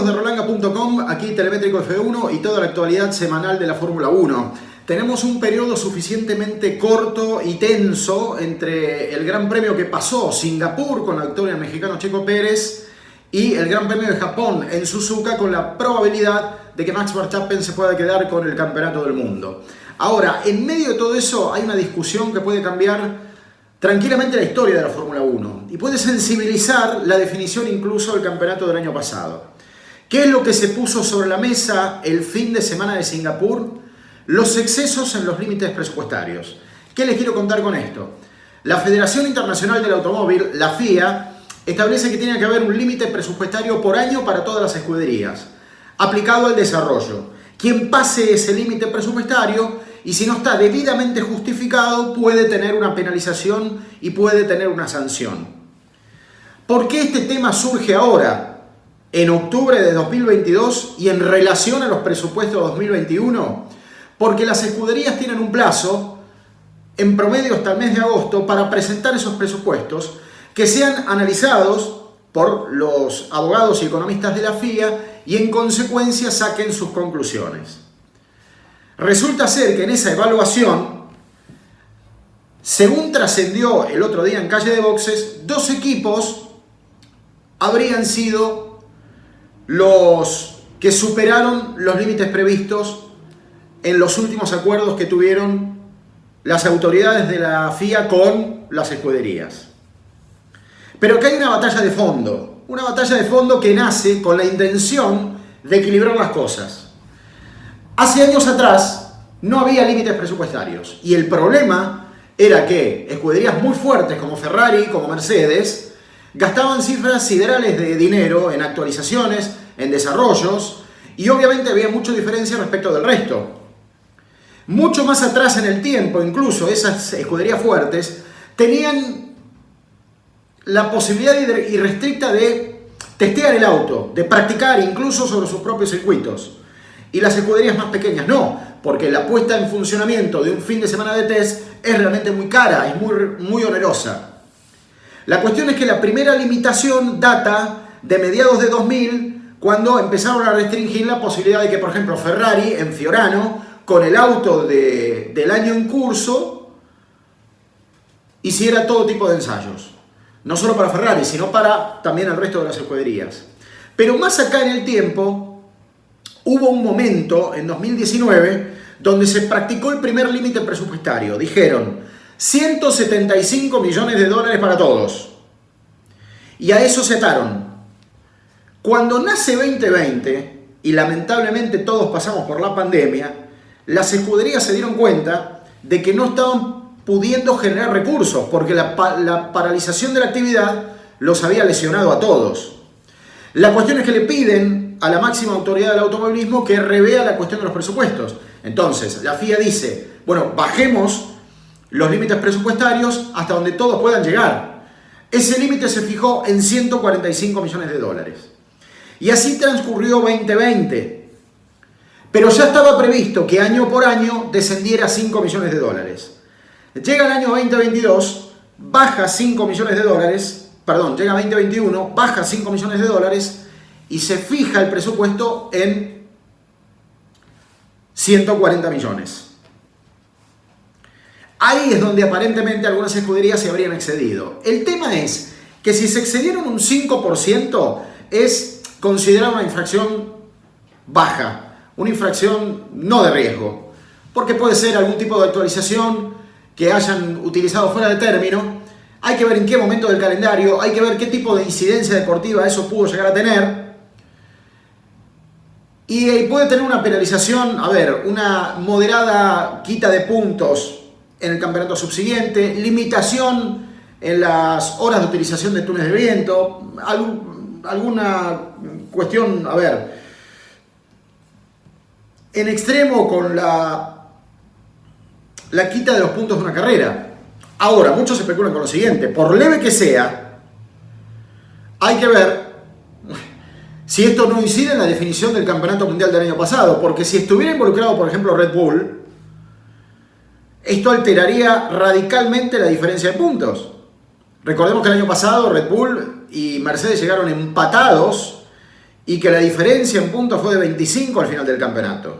De Rolanga.com, aquí Telemétrico F1 y toda la actualidad semanal de la Fórmula 1. Tenemos un periodo suficientemente corto y tenso entre el Gran Premio que pasó Singapur con la victoria del mexicano Checo Pérez y el Gran Premio de Japón en Suzuka con la probabilidad de que Max Verstappen se pueda quedar con el campeonato del mundo. Ahora, en medio de todo eso hay una discusión que puede cambiar tranquilamente la historia de la Fórmula 1 y puede sensibilizar la definición incluso del campeonato del año pasado. ¿Qué es lo que se puso sobre la mesa el fin de semana de Singapur? Los excesos en los límites presupuestarios. ¿Qué les quiero contar con esto? La Federación Internacional del Automóvil, la FIA, establece que tiene que haber un límite presupuestario por año para todas las escuderías, aplicado al desarrollo. Quien pase ese límite presupuestario, y si no está debidamente justificado, puede tener una penalización y puede tener una sanción. ¿Por qué este tema surge ahora? En octubre de 2022 y en relación a los presupuestos de 2021, porque las escuderías tienen un plazo, en promedio hasta el mes de agosto, para presentar esos presupuestos que sean analizados por los abogados y economistas de la FIA y en consecuencia saquen sus conclusiones. Resulta ser que en esa evaluación, según trascendió el otro día en Calle de Boxes, 2 equipos habrían sido los que superaron los límites previstos en los últimos acuerdos que tuvieron las autoridades de la FIA con las escuderías. Pero que hay una batalla de fondo que nace con la intención de equilibrar las cosas. Hace años atrás no había límites presupuestarios y el problema era que escuderías muy fuertes como Ferrari, como Mercedes, gastaban cifras siderales de dinero en actualizaciones, en desarrollos, y obviamente había mucha diferencia respecto del resto. Mucho más atrás en el tiempo, incluso esas escuderías fuertes tenían la posibilidad irrestricta de testear el auto, de practicar incluso sobre sus propios circuitos. Y las escuderías más pequeñas no, porque la puesta en funcionamiento de un fin de semana de test es realmente muy cara, es muy onerosa. La cuestión es que la primera limitación data de mediados de 2000, cuando empezaron a restringir la posibilidad de que, por ejemplo, Ferrari en Fiorano, con el auto del año en curso, hiciera todo tipo de ensayos. No solo para Ferrari, sino para también el resto de las escuderías. Pero más acá en el tiempo, hubo un momento, en 2019, donde se practicó el primer límite presupuestario. Dijeron 175 millones de dólares para todos. Y a eso se ataron. Cuando nace 2020, y lamentablemente todos pasamos por la pandemia, las escuderías se dieron cuenta de que no estaban pudiendo generar recursos, porque la paralización de la actividad los había lesionado a todos. La cuestión es que le piden a la máxima autoridad del automovilismo que revea la cuestión de los presupuestos. Entonces, la FIA dice, bueno, bajemos los límites presupuestarios hasta donde todos puedan llegar. Ese límite se fijó en 145 millones de dólares. Y así transcurrió 2020. Pero ya estaba previsto que año por año descendiera 5 millones de dólares. Llega el año 2022, baja 5 millones de dólares, perdón, llega 2021, baja 5 millones de dólares y se fija el presupuesto en 140 millones. Ahí es donde aparentemente algunas escuderías se habrían excedido. El tema es que si se excedieron un 5% es considerada una infracción baja, una infracción no de riesgo, porque puede ser algún tipo de actualización que hayan utilizado fuera de término. Hay que ver en qué momento del calendario, hay que ver qué tipo de incidencia deportiva eso pudo llegar a tener. Y puede tener una penalización, una moderada quita de puntos en el campeonato subsiguiente, limitación en las horas de utilización de túneles de viento, alguna cuestión, en extremo con la quita de los puntos de una carrera. Ahora, muchos especulan con lo siguiente, por leve que sea, hay que ver si esto no incide en la definición del campeonato mundial del año pasado, porque si estuviera involucrado, por ejemplo, Red Bull, esto alteraría radicalmente la diferencia de puntos. Recordemos que el año pasado Red Bull y Mercedes llegaron empatados y que la diferencia en puntos fue de 25 al final del campeonato.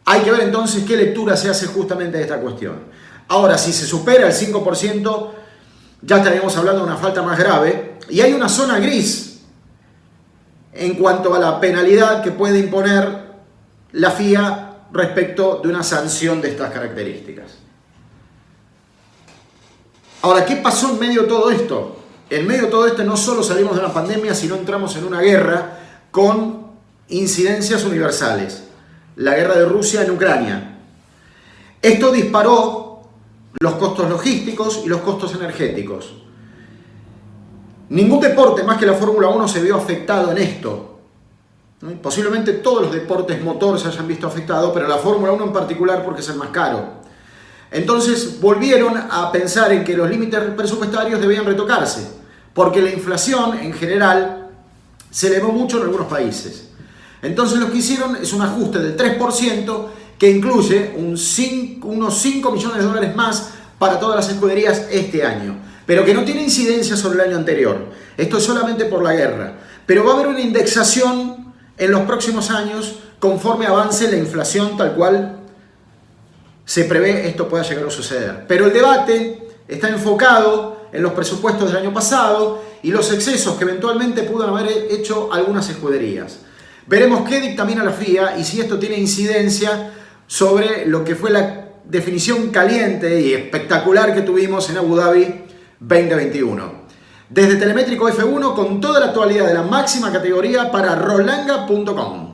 Hay que ver entonces qué lectura se hace justamente de esta cuestión. Ahora, si se supera el 5%, ya estaríamos hablando de una falta más grave, y hay una zona gris en cuanto a la penalidad que puede imponer la FIA respecto de una sanción de estas características. Ahora, ¿qué pasó en medio de todo esto? En medio de todo esto no solo salimos de una pandemia, sino entramos en una guerra con incidencias universales. La guerra de Rusia en Ucrania. Esto disparó los costos logísticos y los costos energéticos. Ningún deporte más que la Fórmula 1 se vio afectado en esto. Posiblemente todos los deportes motor se hayan visto afectados, pero la Fórmula 1 en particular porque es el más caro. Entonces volvieron a pensar en que los límites presupuestarios debían retocarse, porque la inflación en general se elevó mucho en algunos países. Entonces lo que hicieron es un ajuste del 3% que incluye unos 5 millones de dólares más para todas las escuderías este año, pero que no tiene incidencia sobre el año anterior. Esto es solamente por la guerra. Pero va a haber una indexación en los próximos años conforme avance la inflación tal cual se prevé esto pueda llegar a suceder. Pero el debate está enfocado en los presupuestos del año pasado y los excesos que eventualmente pudieron haber hecho algunas escuderías. Veremos qué dictamina la FIA y si esto tiene incidencia sobre lo que fue la definición caliente y espectacular que tuvimos en Abu Dhabi 2021. Desde Telemétrico F1 con toda la actualidad de la máxima categoría para Rolanga.com.